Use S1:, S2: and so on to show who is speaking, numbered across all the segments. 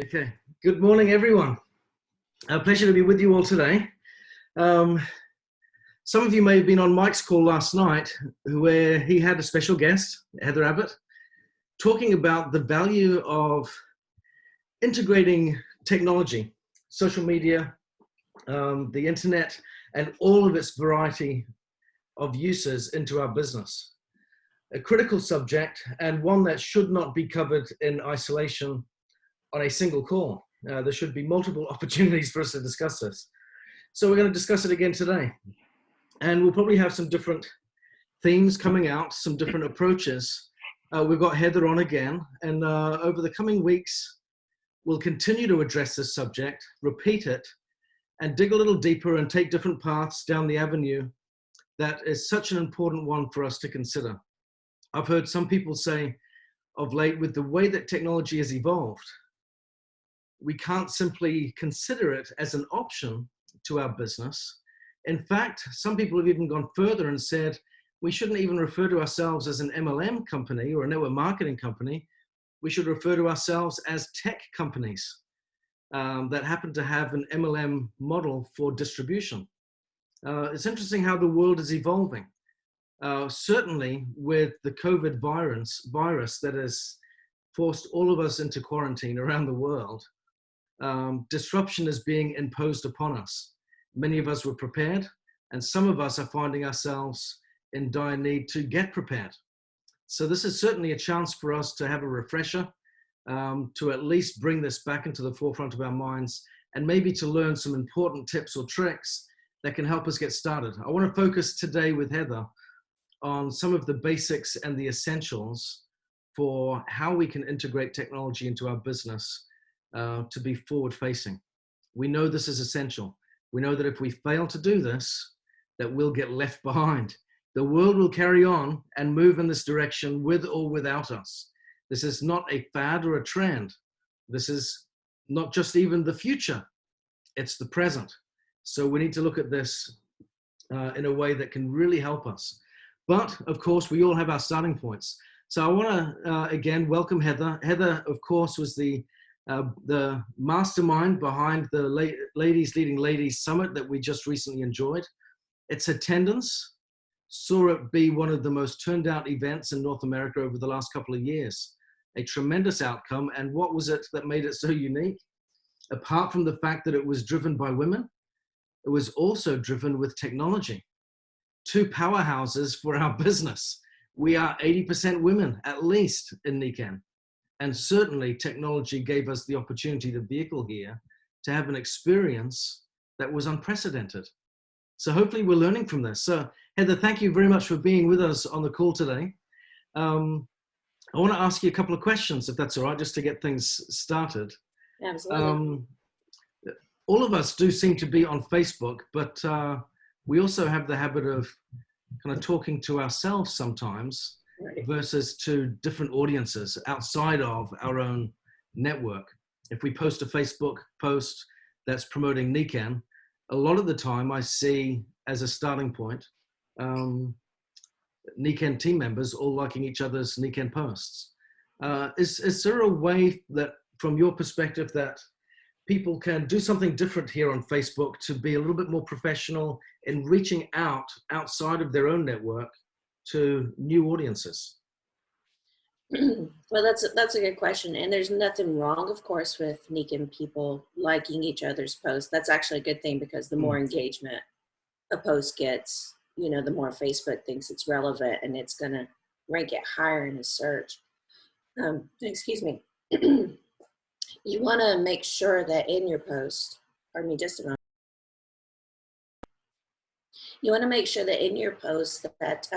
S1: Okay, good morning, everyone. A pleasure to be with you all today. Um, some of you may have been on Mike's call last night, where he had a special guest, Heather Abbott, talking about the value of integrating technology, social media, the internet, and all of its variety of uses into our business. A critical subject, and one that should not be covered in isolation on a single call. There should be multiple opportunities for us to discuss this. So we're going to discuss it again today. And we'll probably have some different themes coming out, some different approaches. We've got Heather on again, and over the coming weeks, we'll continue to address this subject, repeat it, and dig a little deeper and take different paths down the avenue that is such an important one for us to consider. I've heard some people say of late, with the way that technology has evolved, we can't simply consider it as an option to our business. In fact, some people have even gone further and said we shouldn't even refer to ourselves as an MLM company or a network marketing company. We should refer to ourselves as tech companies that happen to have an MLM model for distribution. It's interesting how the world is evolving. Certainly with the COVID virus that has forced all of us into quarantine around the world, disruption is being imposed upon us. Many of us were prepared, and some of us are finding ourselves in dire need to get prepared. So this is certainly a chance for us to have a refresher, to at least bring this back into the forefront of our minds, and maybe to learn some important tips or tricks that can help us get started. I want to focus today with Heather on some of the basics and the essentials for how we can integrate technology into our business to be forward-facing. We know this is essential. We know that if we fail to do this, that we'll get left behind. The world will carry on and move in this direction with or without us. This is not a fad or a trend. This is not just even the future. It's the present. So we need to look at this in a way that can really help us. But of course, we all have our starting points. So I want to again welcome Heather. Heather, of course, was the mastermind behind the Ladies Leading Ladies Summit that we just recently enjoyed. Its attendance saw it be one of the most turned out events in North America over the last couple of years. A tremendous outcome. And what was it that made it so unique? Apart from the fact that it was driven by women, it was also driven with technology. Two powerhouses for our business. We are 80% women, at least, in NICAN. And certainly technology gave us the opportunity, the vehicle here, to have an experience that was unprecedented. So hopefully we're learning from this. So Heather, thank you very much for being with us on the call today. I want to ask you a couple of questions, if that's all right, just to get things started.
S2: Absolutely.
S1: All of us do seem to be on Facebook, but we also have the habit of kind of talking to ourselves sometimes,
S2: Right.
S1: versus to different audiences outside of our own network. If we post a Facebook post that's promoting NICAN, a lot of the time I see as a starting point, NICAN team members all liking each other's NICAN posts. Is there a way that, from your perspective, that people can do something different here on Facebook to be a little bit more professional in reaching out outside of their own network to new audiences?
S2: Well, that's a good question. And there's nothing wrong, of course, with NICAN people liking each other's posts. That's actually a good thing, because the more engagement a post gets, the more Facebook thinks it's relevant, and it's going to rank it higher in a search. Excuse me. You want to make sure that in your post, pardon me just a moment. You want to make sure that in your post that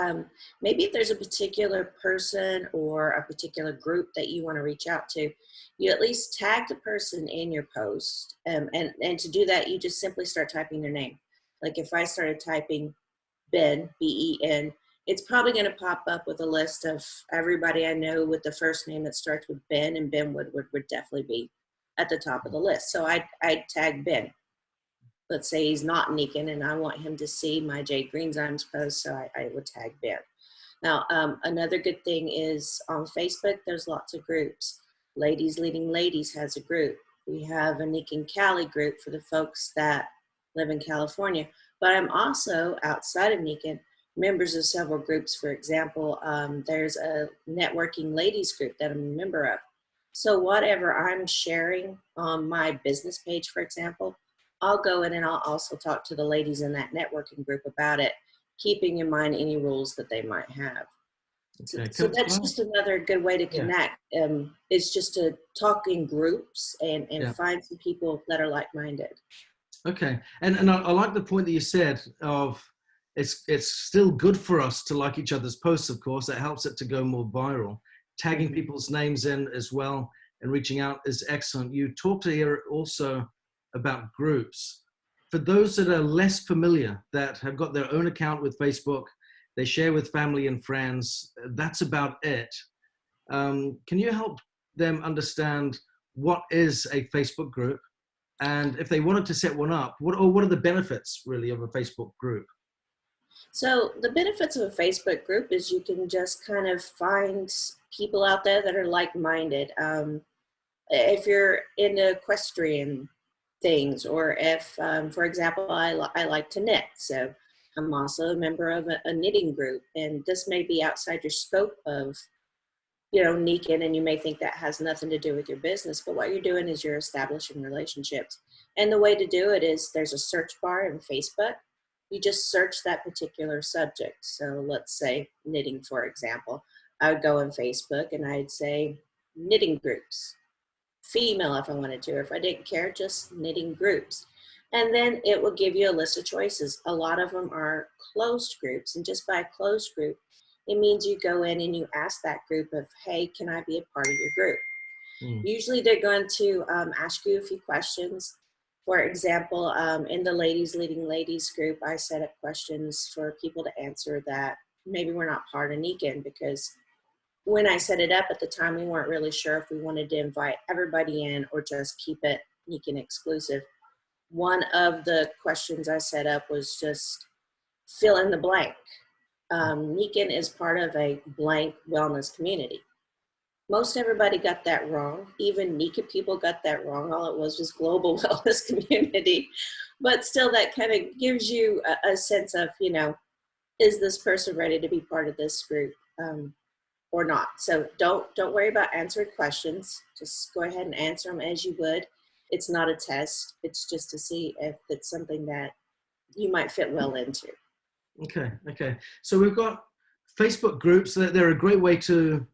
S2: maybe if there's a particular person or a particular group that you want to reach out to, you at least tag the person in your post. And to do that, you just simply start typing their name. Like if I started typing Ben, B-E-N, it's probably going to pop up with a list of everybody I know with the first name that starts with Ben, and Ben Woodward would definitely be at the top of the list. So I'd tag Ben. Let's say he's not NICAN and I want him to see my Jay Greenzymes post, so I would tag Ben. Now, another good thing is on Facebook, there's lots of groups. Ladies Leading Ladies has a group. We have a Nick and Cali group for the folks that live in California. But I'm also, outside of Nican, members of several groups. For example, there's a networking ladies group that I'm a member of. So whatever I'm sharing on my business page, for example, I'll go in and I'll also talk to the ladies in that networking group about it, keeping in mind any rules that they might have.
S1: Okay.
S2: So that's just another good way to
S1: Yeah.
S2: connect. Is just to talk in groups and
S1: Yeah.
S2: find some people that are like-minded.
S1: Okay, and I like the point that you said of it's still good for us to like each other's posts. Of course, that helps it to go more viral. Tagging people's names in as well and reaching out is excellent. You talked here also about groups. For those that are less familiar, that have got their own account with Facebook, they share with family and friends, that's about it. Can you help them understand what is a Facebook group? And if they wanted to set one up, what are the benefits really of a Facebook group?
S2: So the benefits of a Facebook group is you can just kind of find people out there that are like-minded. If you're into equestrian things, or if, for example, I like to knit, so I'm also a member of a knitting group, and this may be outside your scope of, Nican, and you may think that has nothing to do with your business, but what you're doing is you're establishing relationships. And the way to do it is there's a search bar in Facebook. You just search that particular subject. So let's say knitting, for example. I would go on Facebook and I'd say knitting groups, female if I wanted to, or if I didn't care, just knitting groups. And then it will give you a list of choices. A lot of them are closed groups, and just by a closed group, it means you go in and you ask that group of, hey, can I be a part of your group? Usually they're going to ask you a few questions. For example, in the Ladies Leading Ladies group, I set up questions for people to answer that maybe we're not part of Nican, because when I set it up at the time, we weren't really sure if we wanted to invite everybody in or just keep it Nican exclusive. One of the questions I set up was just fill in the blank. Nican is part of a blank wellness community. Most everybody got that wrong. Even Nika people got that wrong. All it was global wellness community. But still, that kind of gives you a sense of, is this person ready to be part of this group or not? So don't worry about answering questions. Just go ahead and answer them as you would. It's not a test. It's just to see if it's something that you might fit well into.
S1: Okay. So we've got Facebook groups. They're a great way to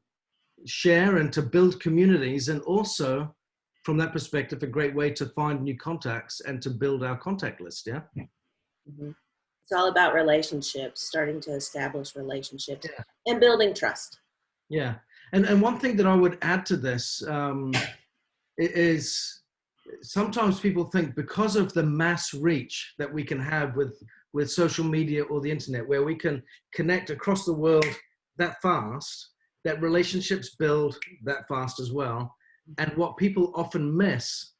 S1: share and to build communities, and also from that perspective, a great way to find new contacts and to build our contact list. Yeah.
S2: It's all about relationships, starting to establish relationships and building trust.
S1: Yeah. And one thing that I would add to this is sometimes people think, because of the mass reach that we can have with social media or the internet, where we can connect across the world that fast, that relationships build that fast as well. And what people often miss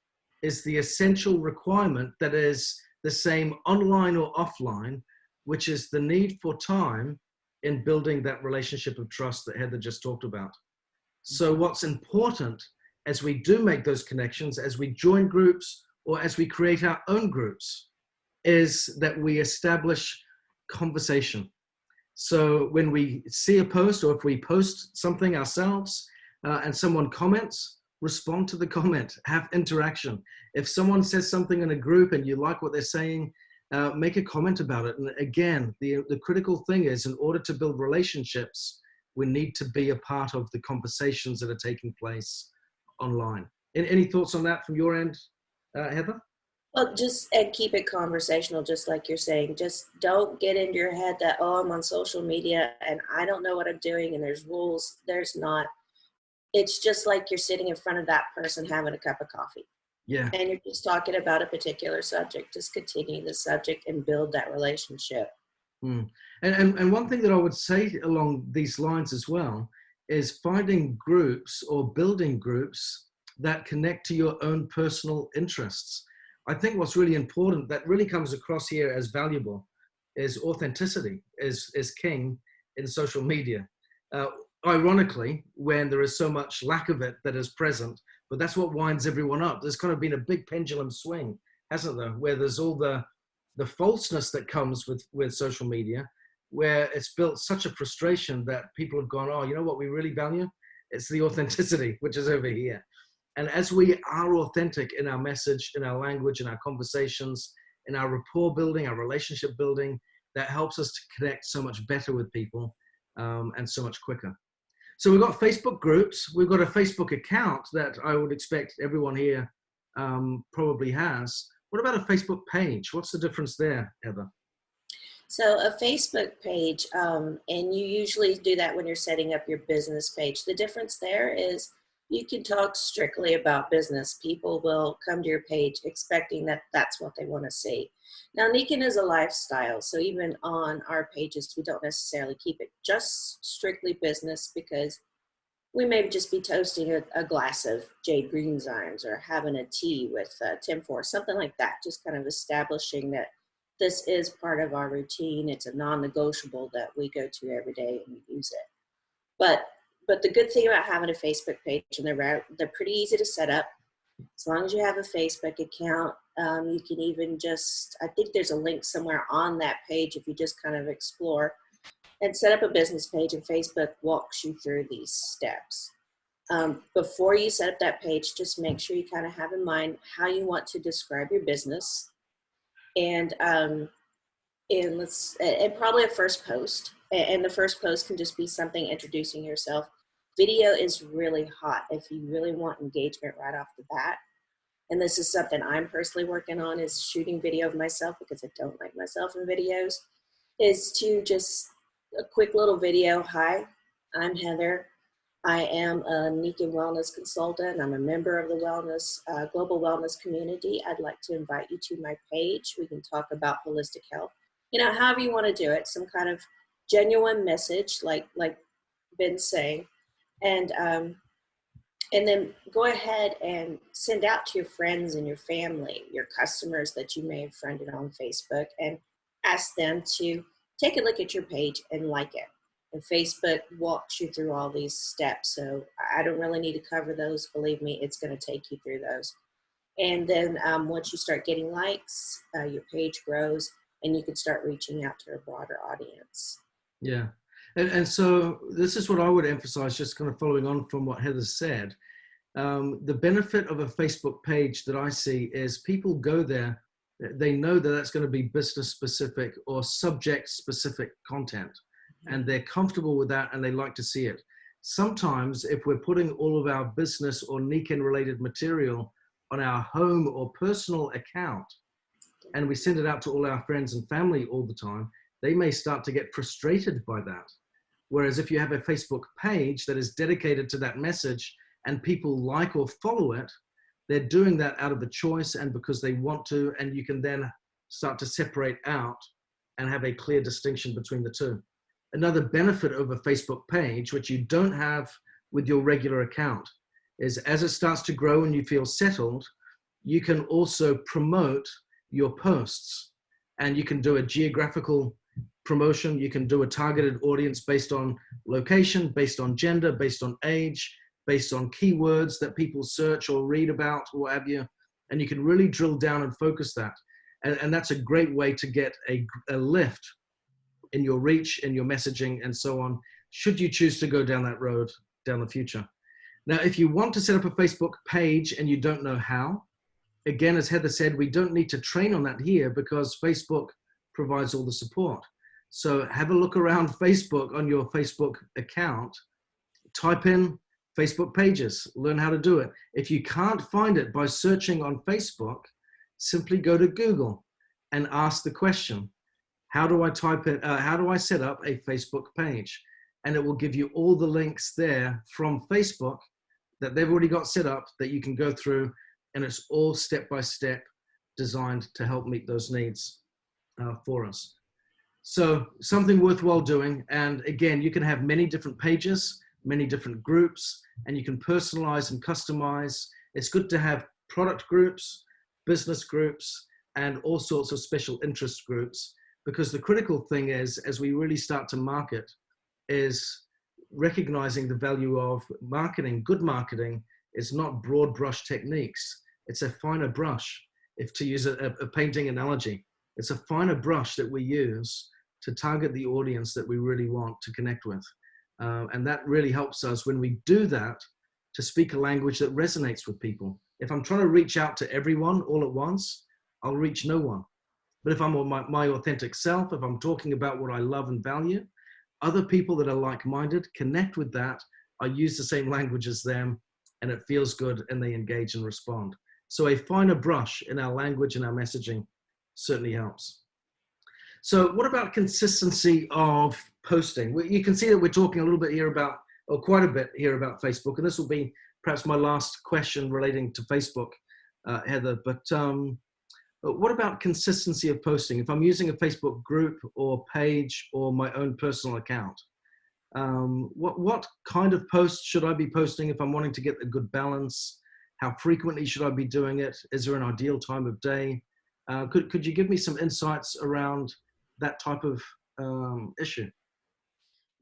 S1: is the essential requirement that is the same online or offline, which is the need for time in building that relationship of trust that Heather just talked about. So what's important as we do make those connections, as we join groups or as we create our own groups, is that we establish conversation. So when we see a post, or if we post something ourselves and someone comments, respond to the comment, have interaction. If someone says something in a group and you like what they're saying, make a comment about it. And again, the critical thing is, in order to build relationships, we need to be a part of the conversations that are taking place online. Any thoughts on that from your end, Heather?
S2: Well, and keep it conversational, just like you're saying. Just don't get into your head that, oh, I'm on social media and I don't know what I'm doing and there's rules. There's not. It's just like you're sitting in front of that person having a cup of coffee.
S1: Yeah.
S2: And you're just talking about a particular subject. Just continue the subject and build that relationship.
S1: And one thing that I would say along these lines as well is finding groups or building groups that connect to your own personal interests. I think what's really important, that really comes across here as valuable, is authenticity is king in social media. Ironically, when there is so much lack of it that is present, but that's what winds everyone up. There's kind of been a big pendulum swing, hasn't there? Where there's all the falseness that comes with social media, where it's built such a frustration that people have gone, oh, you know what we really value? It's the authenticity, which is over here. And as we are authentic in our message, in our language, in our conversations, in our rapport building, our relationship building, that helps us to connect so much better with people and so much quicker. So we've got Facebook groups. We've got a Facebook account that I would expect everyone here probably has. What about a Facebook page? What's the difference there, Heather?
S2: So a Facebook page, and you usually do that when you're setting up your business page. The difference there is you can talk strictly about business. People will come to your page expecting that that's what they want to see. Now, Nikan is a lifestyle, so even on our pages, we don't necessarily keep it just strictly business, because we may just be toasting a glass of Jade Greenzymes or having a tea with Tim Force, something like that, just kind of establishing that this is part of our routine. It's a non-negotiable that we go to every day and we use it. But the good thing about having a Facebook page, and they're pretty easy to set up. As long as you have a Facebook account, you can even just, I think there's a link somewhere on that page if you just kind of explore and set up a business page, and Facebook walks you through these steps. Before you set up that page, just make sure you kind of have in mind how you want to describe your business, and probably a first post. And the first post can just be something introducing yourself. Video is really hot if you really want engagement right off the bat. And this is something I'm personally working on, is shooting video of myself, because I don't like myself in videos, is to just a quick little video. Hi, I'm Heather. I am a Nikan wellness consultant. I'm a member of the global wellness community. I'd like to invite you to my page. We can talk about holistic health. You know, however you want to do it, some kind of genuine message, like Ben's saying, and then go ahead and send out to your friends and your family, your customers that you may have friended on Facebook, and ask them to take a look at your page and like it. And Facebook walks you through all these steps. So I don't really need to cover those. Believe me, it's going to take you through those. And then once you start getting likes, your page grows, and you can start reaching out to a broader audience.
S1: Yeah. And so this is what I would emphasize, just kind of following on from what Heather said. The benefit of a Facebook page that I see is people go there, they know that that's going to be business specific or subject specific content, and they're comfortable with that and they like to see it. Sometimes if we're putting all of our business or Nikan related material on our home or personal account, and we send it out to all our friends and family all the time, they may start to get frustrated by that. Whereas if you have a Facebook page that is dedicated to that message and people like or follow it, they're doing that out of a choice and because they want to, and you can then start to separate out and have a clear distinction between the two. Another benefit of a Facebook page, which you don't have with your regular account, is as it starts to grow and you feel settled, you can also promote your posts, and you can do a geographical promotion. You can do a targeted audience based on location, based on gender, based on age, based on keywords that people search or read about, or what have you. And you can really drill down and focus that. And that's a great way to get a lift in your reach, in your messaging, and so on, should you choose to go down that road down the future. Now, if you want to set up a Facebook page and you don't know how, again, as Heather said, we don't need to train on that here because Facebook provides all the support. So have a look around Facebook on your Facebook account, type in Facebook pages, learn how to do it. If you can't find it by searching on Facebook, simply go to Google and ask the question, how do I set up a Facebook page? And it will give you all the links there from Facebook that they've already got set up that you can go through, and it's all step-by-step designed to help meet those needs for us. So something worthwhile doing. And again, you can have many different pages, many different groups, and you can personalize and customize. It's good to have product groups, business groups, and all sorts of special interest groups, because the critical thing is, as we really start to market, is recognizing the value of marketing, good marketing, It's not broad brush techniques. It's a finer brush. If to use a painting analogy, it's a finer brush that we use to target the audience that we really want to connect with. And that really helps us when we do that to speak a language that resonates with people. If I'm trying to reach out to everyone all at once, I'll reach no one. But if I'm on my authentic self, if I'm talking about what I love and value, other people that are like-minded connect with that. I use the same language as them, and it feels good, and they engage and respond. So a finer brush in our language and our messaging certainly helps. So what about consistency of posting? You can see that we're talking a little bit here about, or quite a bit here about Facebook, and this will be perhaps my last question relating to Facebook, Heather, but what about consistency of posting? If I'm using a Facebook group or page or my own personal account, what kind of posts should I be posting if I'm wanting to get a good balance? How frequently should I be doing it? Is there an ideal time of day? Could you give me some insights around that type of issue?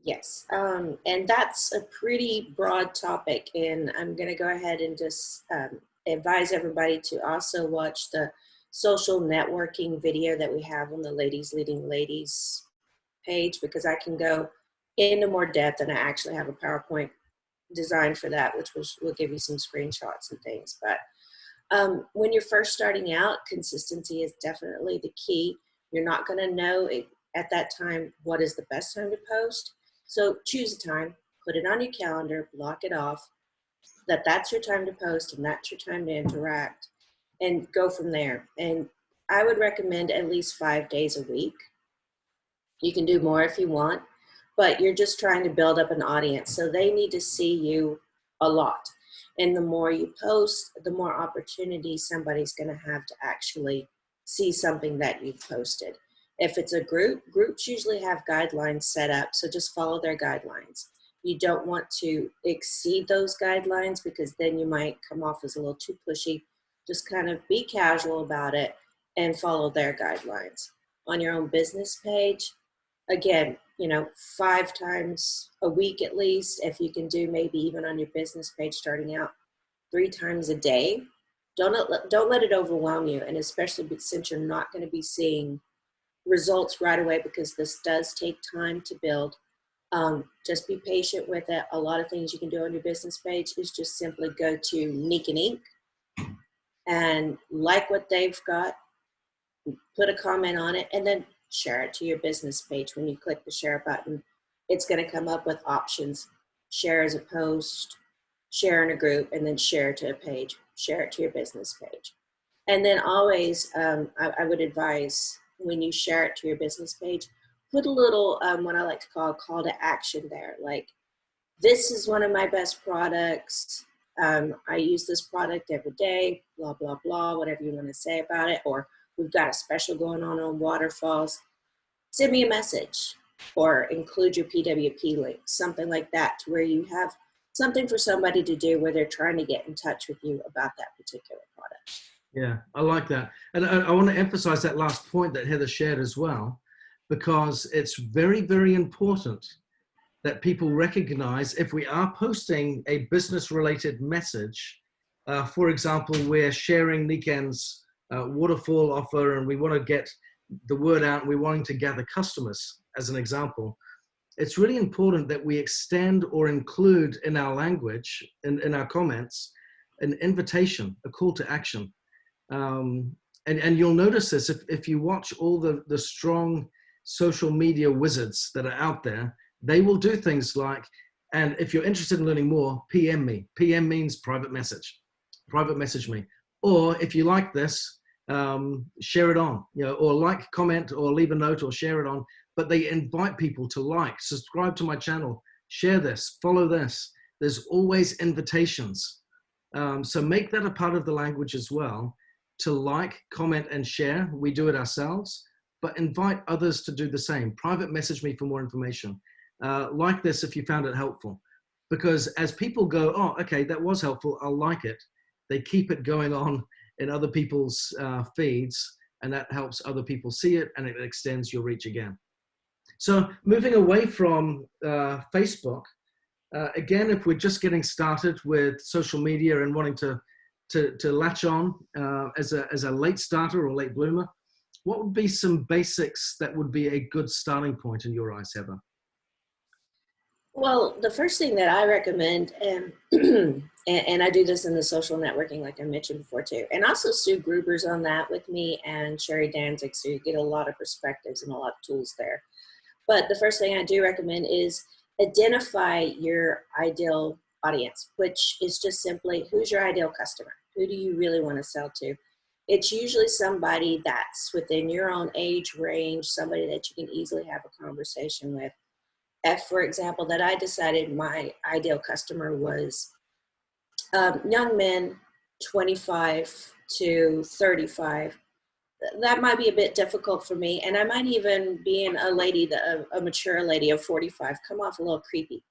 S2: Yes, and that's a pretty broad topic, and I'm going to go ahead and just advise everybody to also watch the social networking video that we have on the Ladies Leading Ladies page, because I can go into more depth, and I actually have a PowerPoint designed for that, which will give you some screenshots and things. But when you're first starting out, consistency is definitely the key. You're not going to know at that time what is the best time to post. So choose a time, put it on your calendar, block it off, that's your time to post and that's your time to interact, and go from there. And I would recommend at least 5 days a week. You can do more if you want, but you're just trying to build up an audience. So they need to see you a lot. And the more you post, the more opportunity somebody's going to have to actually see something that you've posted. If it's a group, groups usually have guidelines set up, so just follow their guidelines. You don't want to exceed those guidelines, because then you might come off as a little too pushy. Just kind of be casual about it and follow their guidelines. On your own business page, again, 5 times a week at least, if you can do maybe even on your business page starting out 3 times a day. Don't let it overwhelm you, and especially since you're not going to be seeing results right away, because this does take time to build. Just be patient with it. A lot of things you can do on your business page is just simply go to Neek and Ink and like what they've got, put a comment on it, and then share it to your business page. When you click the share button, it's going to come up with options: share as a post, share in a group, and then share to a page, share it to your business page. And then always, I would advise, when you share it to your business page, put a little, what I like to call a call to action there. Like, this is one of my best products. I use this product every day, blah, blah, blah, whatever you want to say about it. Or we've got a special going on waterfalls. Send me a message, or include your PWP link, something like that, to where you have something for somebody to do where they're trying to get in touch with you about that particular product.
S1: Yeah, I like that. And I want to emphasize that last point that Heather shared as well, because it's very, very important that people recognize, if we are posting a business-related message, for example, we're sharing Niken's waterfall offer and we want to get the word out and we're wanting to gather customers, as an example, it's really important that we extend or include in our language, in our comments, an invitation, a call to action. And you'll notice this if you watch all the strong social media wizards that are out there. They will do things like, and if you're interested in learning more, PM me. PM means private message me. Or if you like this, share it on, or like, comment, or leave a note, or share it on. But they invite people to like, subscribe to my channel, share this, follow this. There's always invitations. So make that a part of the language as well, to like, comment, and share. We do it ourselves, but invite others to do the same. Private message me for more information. Like this if you found it helpful. Because as people go, oh, okay, that was helpful, I'll like it, they keep it going on in other people's feeds, and that helps other people see it, and it extends your reach again. So moving away from Facebook, Again, if we're just getting started with social media and wanting to latch on as a late starter or late bloomer, what would be some basics that would be a good starting point in your eyes, Heather?
S2: Well, the first thing that I recommend, and and I do this in the social networking, like I mentioned before too, and also Sue Gruber's on that with me and Sherry Danzig, so you get a lot of perspectives and a lot of tools there. But the first thing I do recommend is identify your ideal audience, which is just simply who's your ideal customer? Who do you really want to sell to? It's usually somebody that's within your own age range, somebody that you can easily have a conversation with. If, for example, that I decided my ideal customer was young men 25 to 35, that might be a bit difficult for me. And I might even, being a lady, a mature lady of 45, come off a little creepy.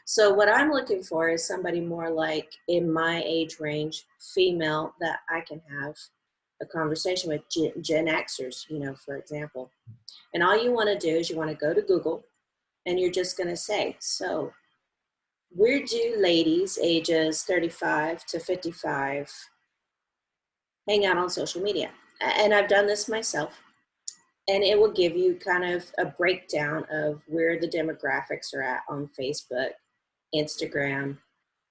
S2: So what I'm looking for is somebody more like in my age range, female, that I can have a conversation with, Gen Xers, for example. And all you want to do is you want to go to Google and you're just going to say, so where do ladies ages 35 to 55 hang out on social media? And I've done this myself, and it will give you kind of a breakdown of where the demographics are at on Facebook, Instagram,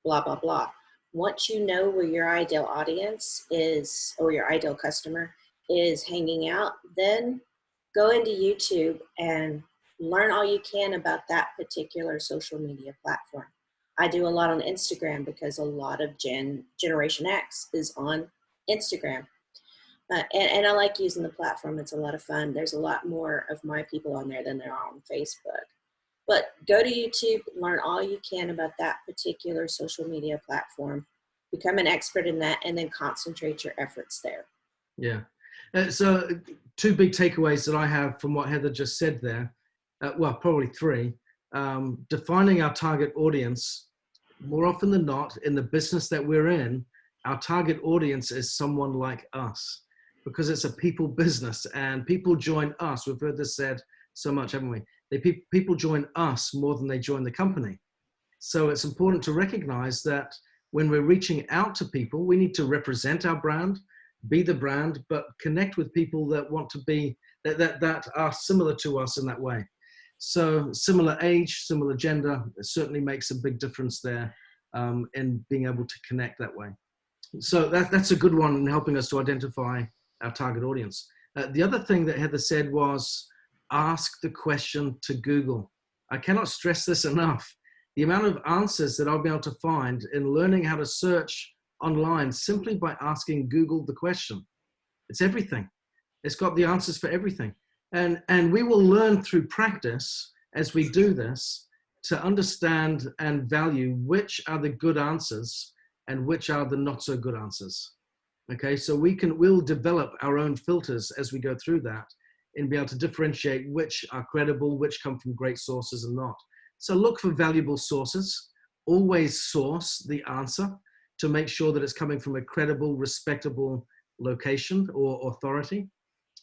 S2: blah, blah, blah. Once you know where your ideal audience is, or your ideal customer is hanging out, then go into YouTube and learn all you can about that particular social media platform. I do a lot on Instagram because a lot of Generation X is on Instagram. And I like using the platform. It's a lot of fun. There's a lot more of my people on there than there are on Facebook. But go to YouTube, learn all you can about that particular social media platform, become an expert in that, and then concentrate your efforts there.
S1: Yeah. So two big takeaways that I have from what Heather just said there, well, probably three. Defining our target audience. More often than not, in the business that we're in, our target audience is someone like us, because it's a people business and people join us. We've heard this said so much, haven't we? People join us more than they join the company. So it's important to recognize that when we're reaching out to people, we need to represent our brand, be the brand, but connect with people that want to be, that are similar to us in that way. So similar age, similar gender, it certainly makes a big difference there in being able to connect that way. So that's a good one in helping us to identify our target audience. The other thing that Heather said was ask the question to Google. I cannot stress this enough. The amount of answers that I'll be able to find in learning how to search online simply by asking Google the question. It's everything. It's got the answers for everything. And we will learn through practice as we do this to understand and value which are the good answers and which are the not so good answers. Okay, so we'll develop our own filters as we go through that and be able to differentiate which are credible, which come from great sources and not. So look for valuable sources. Always source the answer to make sure that it's coming from a credible, respectable location or authority.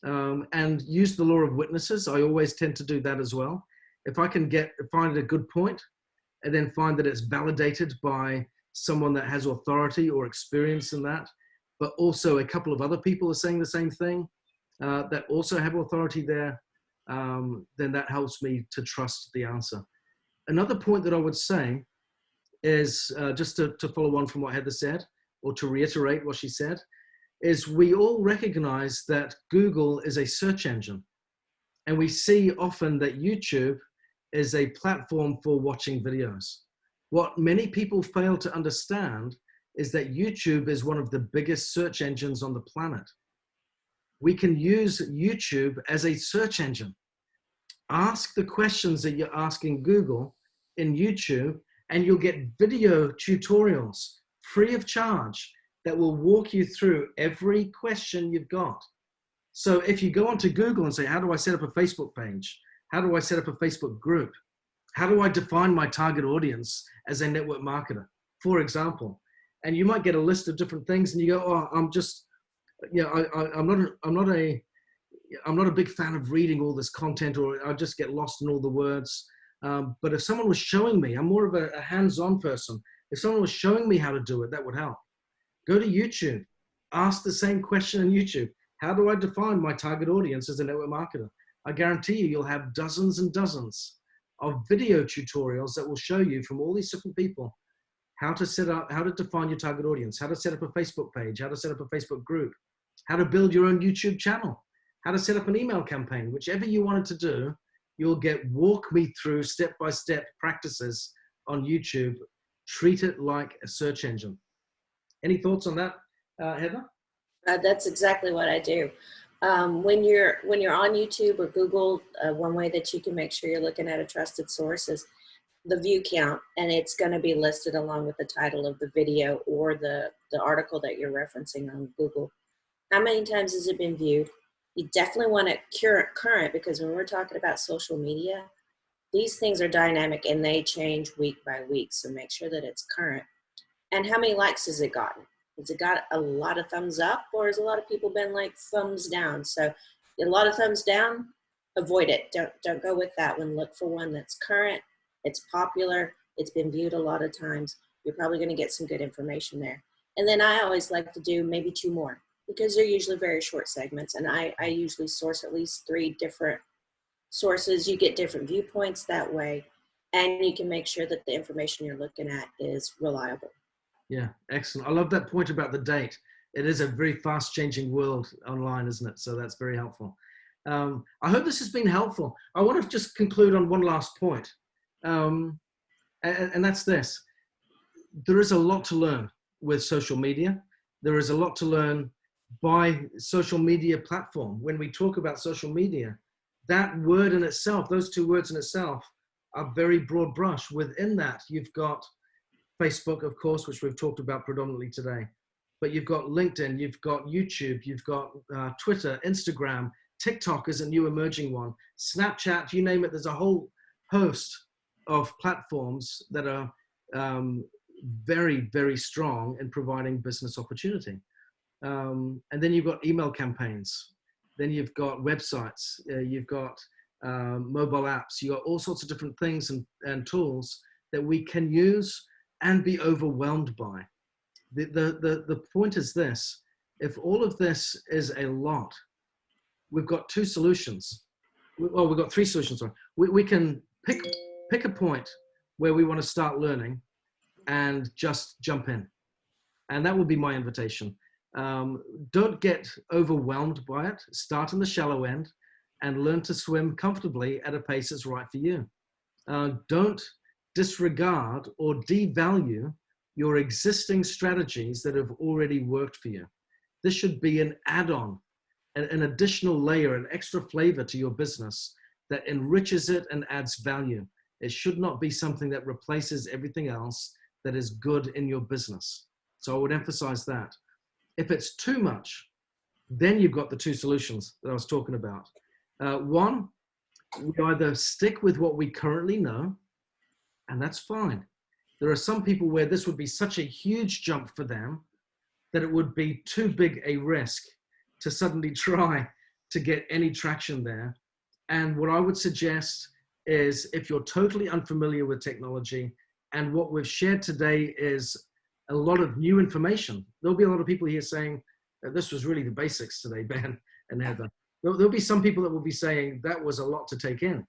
S1: And use the law of witnesses. I always tend to do that as well. If I can find a good point and then find that it's validated by someone that has authority or experience in that, but also a couple of other people are saying the same thing that also have authority there, then that helps me to trust the answer. Another point that I would say is just to follow on from what Heather said, or to reiterate what she said, is we all recognize that Google is a search engine. And we see often that YouTube is a platform for watching videos. What many people fail to understand is that YouTube is one of the biggest search engines on the planet. We can use YouTube as a search engine. Ask the questions that you're asking Google in YouTube, and you'll get video tutorials free of charge that will walk you through every question you've got. So if you go onto Google and say, how do I set up a Facebook page? How do I set up a Facebook group? How do I define my target audience as a network marketer, for example? And you might get a list of different things and you go, oh, I'm not a big fan of reading all this content, or I just get lost in all the words. But if someone was showing me, I'm more of a hands-on person. If someone was showing me how to do it, that would help. Go to YouTube, ask the same question on YouTube. How do I define my target audience as a network marketer? I guarantee you'll have dozens and dozens of video tutorials that will show you from all these different people how to set up, how to define your target audience, how to set up a Facebook page, how to set up a Facebook group, how to build your own YouTube channel, how to set up an email campaign. Whichever you wanted to do, you'll get walk me through step-by-step practices on YouTube. Treat it like a search engine. Any thoughts on that, Heather?
S2: That's exactly what I do. When you're on YouTube or Google, one way that you can make sure you're looking at a trusted source is the view count, and it's going to be listed along with the title of the video or the article that you're referencing on Google. How many times has it been viewed? You definitely want it current, because when we're talking about social media, these things are dynamic and they change week by week. So make sure that it's current. And how many likes has it gotten? Has it got a lot of thumbs up, or has a lot of people been like thumbs down? So a lot of thumbs down, avoid it. Don't go with that one. Look for one that's current, it's popular, it's been viewed a lot of times. You're probably going to get some good information there. And then I always like to do maybe 2 more, because they're usually very short segments. And I usually source at least 3 different sources. You get different viewpoints that way, and you can make sure that the information you're looking at is reliable.
S1: Yeah, excellent. I love that point about the date. It is a very fast changing world online, isn't it? So that's very helpful. I hope this has been helpful. I want to just conclude on one last point. And that's this. There is a lot to learn with social media. There is a lot to learn by social media platform. When we talk about social media, that word in itself, those 2 words in itself, are very broad brush. Within that, you've got Facebook, of course, which we've talked about predominantly today, but you've got LinkedIn, you've got YouTube, you've got Twitter, Instagram, TikTok is a new emerging one, Snapchat, you name it. There's a whole host of platforms that are very, very strong in providing business opportunity. And then you've got email campaigns, then you've got websites, you've got mobile apps, you've got all sorts of different things and tools that we can use and be overwhelmed by. The point is this: if all of this is a lot, we've got 2 solutions. Well, we've got 3 solutions. We can pick a point where we want to start learning and just jump in. And that would be my invitation. Don't get overwhelmed by it. Start in the shallow end and learn to swim comfortably at a pace that's right for you. Don't disregard or devalue your existing strategies that have already worked for you. This should be an add-on, an additional layer, an extra flavor to your business that enriches it and adds value. It should not be something that replaces everything else that is good in your business. So I would emphasize that. If it's too much, then you've got the 2 solutions that I was talking about. One, we either stick with what we currently know, and that's fine. There are some people where this would be such a huge jump for them that it would be too big a risk to suddenly try to get any traction there. And what I would suggest is, if you're totally unfamiliar with technology, and what we've shared today is a lot of new information, there'll be a lot of people here saying, this was really the basics today, Ben and Heather. There'll be some people that will be saying that was a lot to take in.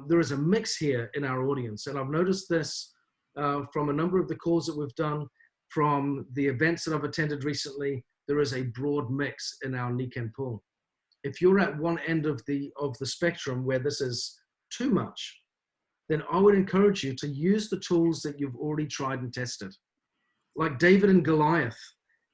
S1: There is a mix here in our audience, and I've noticed this from a number of the calls that we've done, from the events that I've attended recently. There is a broad mix in our Niken pool. If you're at one end of the spectrum where this is too much, then I would encourage you to use the tools that you've already tried and tested. Like David and Goliath.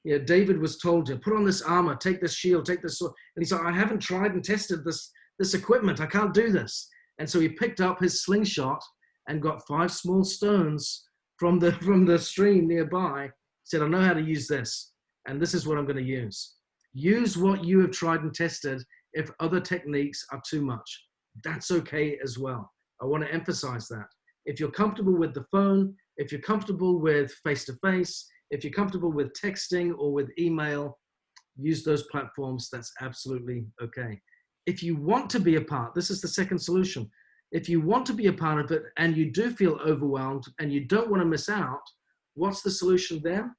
S1: You know, David was told to put on this armor, take this shield, take this sword. And he said, I haven't tried and tested this equipment. I can't do this. And so he picked up his slingshot and got 5 small stones from the stream nearby. Said, I know how to use this, and this is what I'm going to use. Use what you have tried and tested. If other techniques are too much, that's okay as well. I want to emphasize that. If you're comfortable with the phone, if you're comfortable with face-to-face, if you're comfortable with texting or with email, use those platforms. That's absolutely okay. If you want to be a part, this is the second solution. If you want to be a part of it and you do feel overwhelmed and you don't want to miss out, what's the solution there?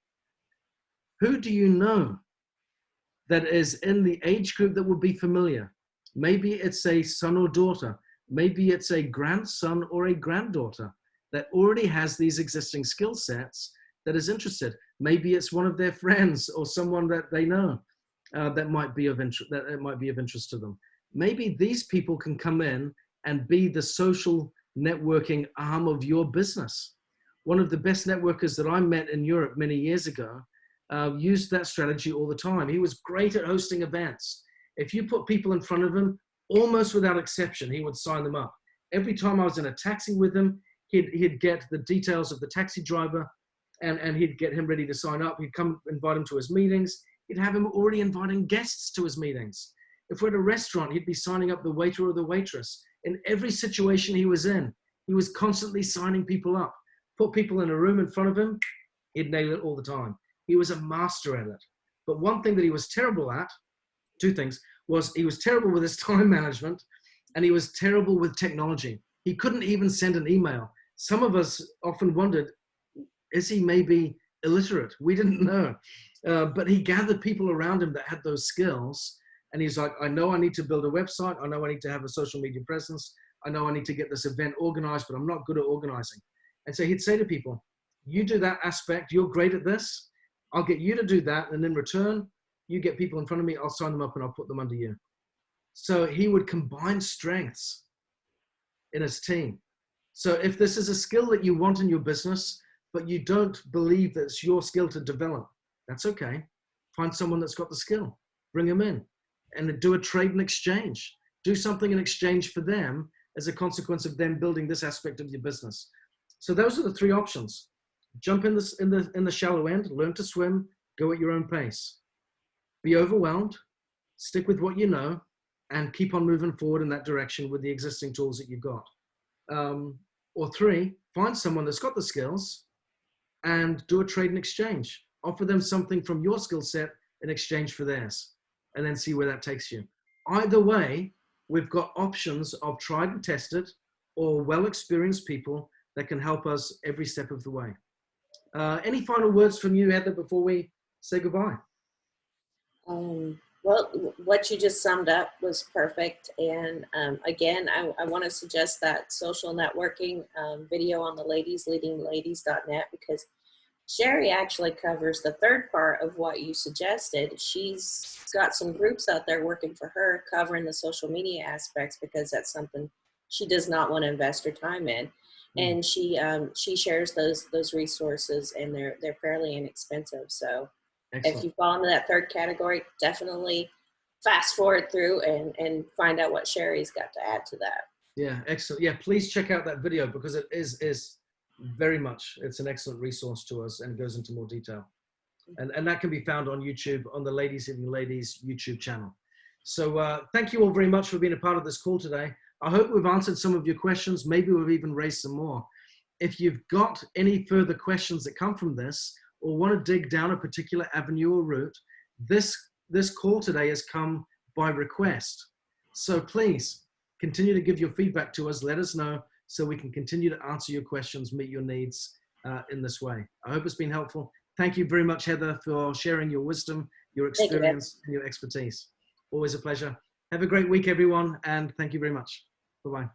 S1: Who do you know that is in the age group that would be familiar? Maybe it's a son or daughter. Maybe it's a grandson or a granddaughter that already has these existing skill sets that is interested. Maybe it's one of their friends or someone that they know that might be of interest, that it might be of interest to them. Maybe these people can come in and be the social networking arm of your business. One of the best networkers that I met in Europe many years ago used that strategy all the time. He was great at hosting events. If you put people in front of him, almost without exception, he would sign them up. Every time I was in a taxi with him, he'd get the details of the taxi driver and he'd get him ready to sign up. He'd come invite him to his meetings. He'd have him already inviting guests to his meetings. If we're at a restaurant, he'd be signing up the waiter or the waitress. In every situation he was in, he was constantly signing people up. Put people in a room in front of him, he'd nail it all the time. He was a master at it. But one thing that he was terrible at, two things, was he was terrible with his time management and he was terrible with technology. He couldn't even send an email. Some of us often wondered, is he maybe illiterate? We didn't know. But he gathered people around him that had those skills. And he's like, I know I need to build a website. I know I need to have a social media presence. I know I need to get this event organized, but I'm not good at organizing. And so he'd say to people, you do that aspect, you're great at this. I'll get you to do that. And in return, you get people in front of me, I'll sign them up and I'll put them under you. So he would combine strengths in his team. So if this is a skill that you want in your business, but you don't believe that it's your skill to develop, that's okay. Find someone that's got the skill, bring them in and do a trade and exchange. Do something in exchange for them as a consequence of them building this aspect of your business. So those are the three options. Jump in the shallow end, learn to swim, go at your own pace. Be overwhelmed, stick with what you know, and keep on moving forward in that direction with the existing tools that you've got. Or three, find someone that's got the skills and do a trade and exchange. Offer them something from your skill set in exchange for theirs, and then see where that takes you. Either way, we've got options of tried and tested or well-experienced people that can help us every step of the way. Any final words from you, Heather, before we say goodbye?
S2: Well, what you just summed up was perfect. And again, I want to suggest that social networking video on the leadingladies.net, because Sherry actually covers the third part of what you suggested. She's got some groups out there working for her covering the social media aspects, because that's something she does not want to invest her time in. And she shares those resources, and they're fairly inexpensive. So excellent. If you fall into that third category, definitely fast forward through and find out what Sherry's got to add to that. Yeah, excellent. Yeah, please check out that video, because it is very much, it's an excellent resource to us and goes into more detail. And that can be found on YouTube, on the Ladies Leading Ladies YouTube channel. So thank you all very much for being a part of this call today. I hope we've answered some of your questions. Maybe we've even raised some more. If you've got any further questions that come from this, or want to dig down a particular avenue or route, this call today has come by request. So please continue to give your feedback to us. Let us know so we can continue to answer your questions, meet your needs in this way. I hope it's been helpful. Thank you very much, Heather, for sharing your wisdom, your experience, and your expertise. Always a pleasure. Have a great week, everyone, and thank you very much. Bye-bye.